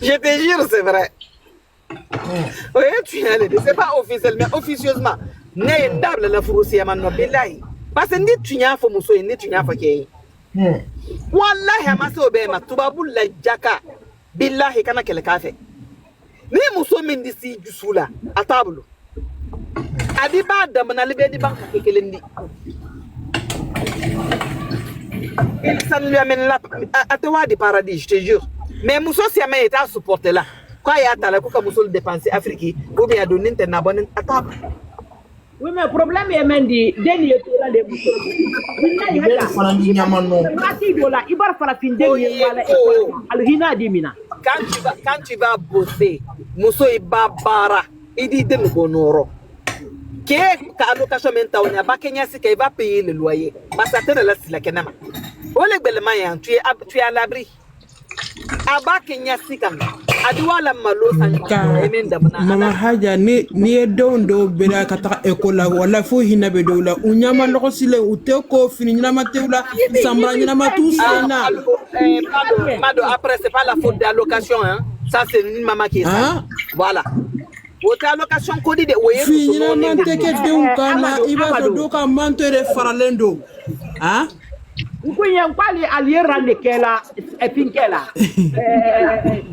Je te jure, c'est vrai. Oui, tu es allé. C'est pas officiel, mais officieusement. N'est pas la fourroussia maintenant. Billahi. Parce que ni tu n'as pas mousso, ni tu n'as pas qui. Wallahi, amaso bema, tubabul la jaka. Billahi, kana kele kafe. Ni mousso mendisi jusula, à table. Adiba damana libe di banka kekelendi. Ça lui amène là à te voir du paradis, je te jure. Mais Mousso Siamé est à supporter là. Quand il y a talent, quand Mousso le dépenser Afrique, ou bien donner un abonné à table. Oui, mais le problème est même dit, Denis est là, les Mousso. Il va falloir finir. Quand tu vas bosser, Mousso est babara. Il dit de nous ka allocation menta on ba Kenya si ka va payer le loyer ba ça te la si la kenama o le gbelema yan tu es à l'abri aba Kenya si kam adwa la malo san emenda mama haja ni dondo bela kata ekola wala fo hinabe dola unyama loko sile ute ko fini nyama teula sambra nyama tout sena Mado après c'est pas la faute d'allocation hein ça c'est une maman qui est ça voilà votre allocation code de oye fini na teke de ukana iba do ka mantere faralendo Nkuyen kwali aliera nekela finkela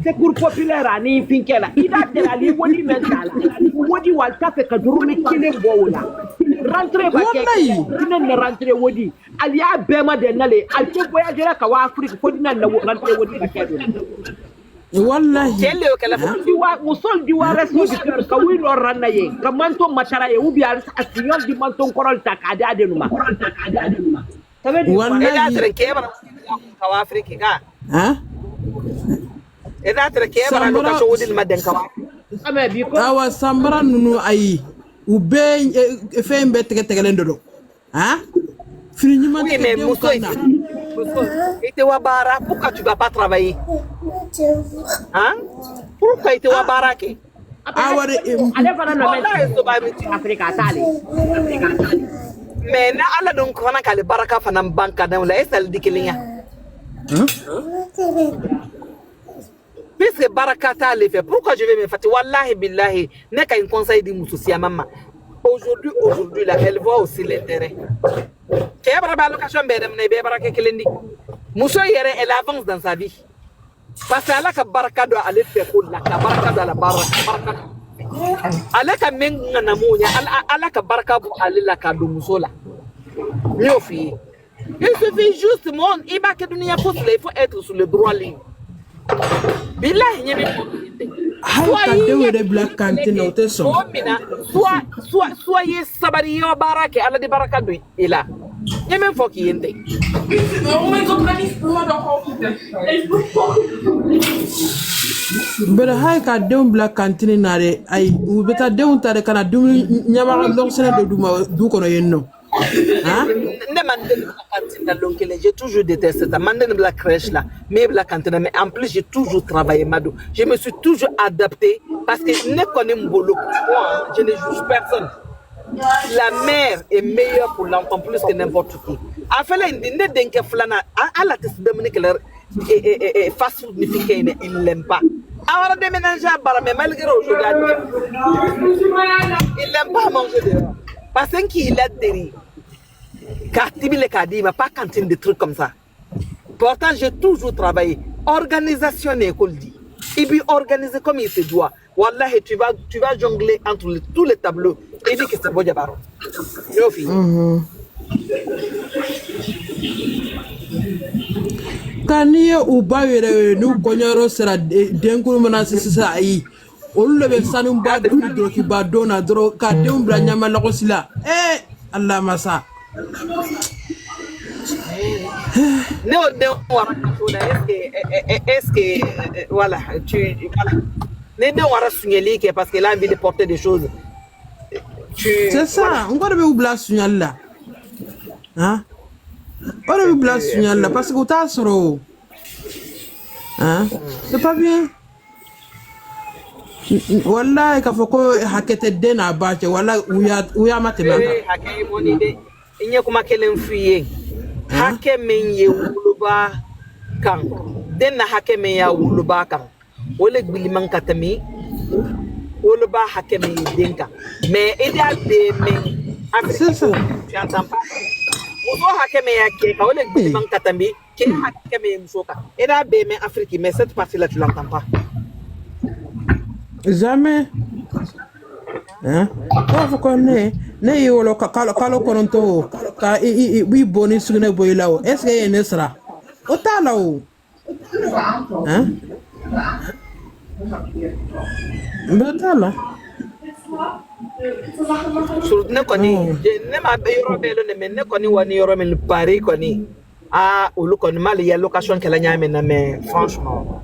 secours populaire ani finkela ida de ali wodi mentala wodi walta fe ka durumi kile boula rentrer ba ke ne rentrer wodi ali abema de nale al te voyager ka wa Afrique ko dinan na rentrer wodi ba ke wallahi kelle o kala diwa musol diwa resto ka wi lo ranna ye ka manto matara ye ubi al asignal di manto korol takade adenuma wallahi kebra ka wa Afrique ka eda tre kebra lo ka shodi maden ka awa sambara nunu ayi ou ben fait un bête que hein? Fini Oui, mais Mousso, et Wabara, pourquoi tu vas pas travailler? Hein? Pourquoi tu vas baraquer? Ale fana nɔ bɛ Afrika t'ale. Mais na ala donc fana k'ale baraka fana banka dan la est-ce di kelen ya? Puisque baraka t'ale fait, pourquoi je vais me faire? Wallahi billahi, ne ka un conseil di Mousso si maman. Aujourd'hui là, elle voit aussi l'intérêt. Tu as pas location bedem ne be baraka kelendi. Mousso yere elle avance dans sa vie. Parce que Allah ka baraka do ale fait ko la ka baraka do la baraka. Allah ka menga na munya Allah ka baraka bu ale la ka do Mousso la. Mieux fi. Il suffit juste mon iba ke dunia ko il faut être sur le droit ligne. Billahi nyemi soyez sabari yo baraka Allah di baraka do ila. Nyemi fo ki yente. But hay ka dem black canteen nare ay u beta dem tare kana dum nyama long sene do duma du kono yenno hein j'ai toujours détesté ça manden la crèche là mais la cantine mais en plus j'ai toujours travaillé mado je me suis toujours adapté parce que ne connais mbolo moi je ne juge personne. La mère est meilleure pour l'enfant plus que n'importe qui. Afela ne denke flana ala tes dominique et fast food il l'aime pas. Alors déménager à Bara mais malgré aujourd'hui il n'aime pas manger dehors parce qu'il a des Katibile Kadima pas cantine des trucs comme ça. Pourtant j'ai toujours travaillé organisation école dit et puis organiser comme il se doit. Wallahi tu vas jongler entre tous les tableaux et dit que c'est bon jabaro. Yo fi. Kaniye uba yere nu konyoro sera denkuru mana sisa ayi olu be sanu ba du do ki ba dona dro ka dem bla nyama la kosila Allah masa est-ce que voilà les deux on va signaler que parce que là envie de porter des choses c'est ça on va be oubla signal là hein on va oubla signal là parce que ta soro hein c'est pas bien wallahi ka foko hakete dena bache wallahi uya matebanga hakay moni de inye kuma kelen fuye hake men ye wuluba kan denna hake men ya wuluba kan wole gbiliman katami wuluba hake men denka mais idéal de men c'est ça tu entends pas Mousso hake men ya ke ka wole gbiliman katami ke hake men musoka ida be men Afrique mais cette partie là tu l'entends pas. Jamais. Hein? Faut qu'on ne yolo kalo koronto ka bi boni sugune boylawo. Est-ce que ne sera? Otalawo. Hein? Betala. Sur ne koni ne ma be yoro belo ne men ne koni wani yoro men Paris koni. Ah, olu koni mal ya location kala nyame na mais franchement.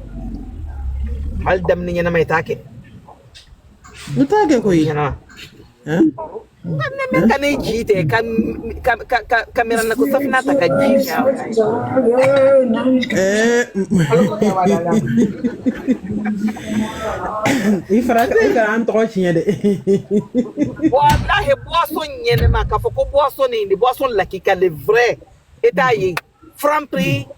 Al dam ni na may take. Mutage ko yi. Hein? Ne kan jite kamera na ko safna ta ka jite. Il fera ça en trop chien de. Wallahi boisson nyene ma ka foko boisson ni boisson la ki ka le vrai étaillé franc-prix.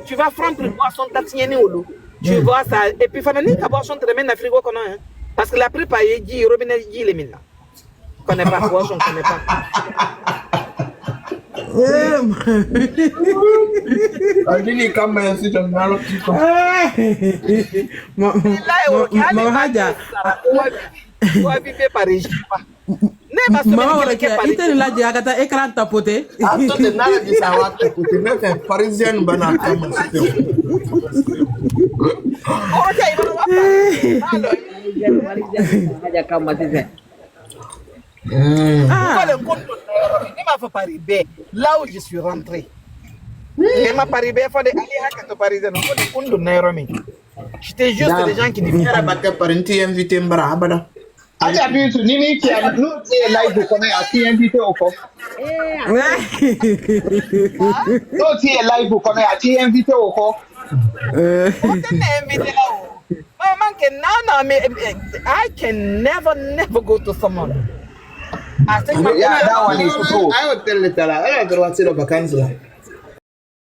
Tu vas franc-prix boisson ta nyene olu. Tu vois ça et puis fanani ka boisson te remène na frigo kono hein. Parce que la plupart y dit robinet dit les mines là. Connais pas quoi, on connaît pas. Adini kama si jamalo kiko. Haja. Wa vivre Paris. Ne pas se mettre quelque part. Ite la dia kata écran tapoté. Ato de nala di sawa tapoté, mais c'est parisien bana kama si. OK, alors là où je suis rentré, j'étais juste des gens qui disaient par un petit invité mbara abada. Aja bintu nini ki no ti live ko na ya ti invité oko. No ti live ko na ya ti invité oko. I can never go to someone. I think Yeah, that one is cool. I would tell it that I don't know what's in the vacancy.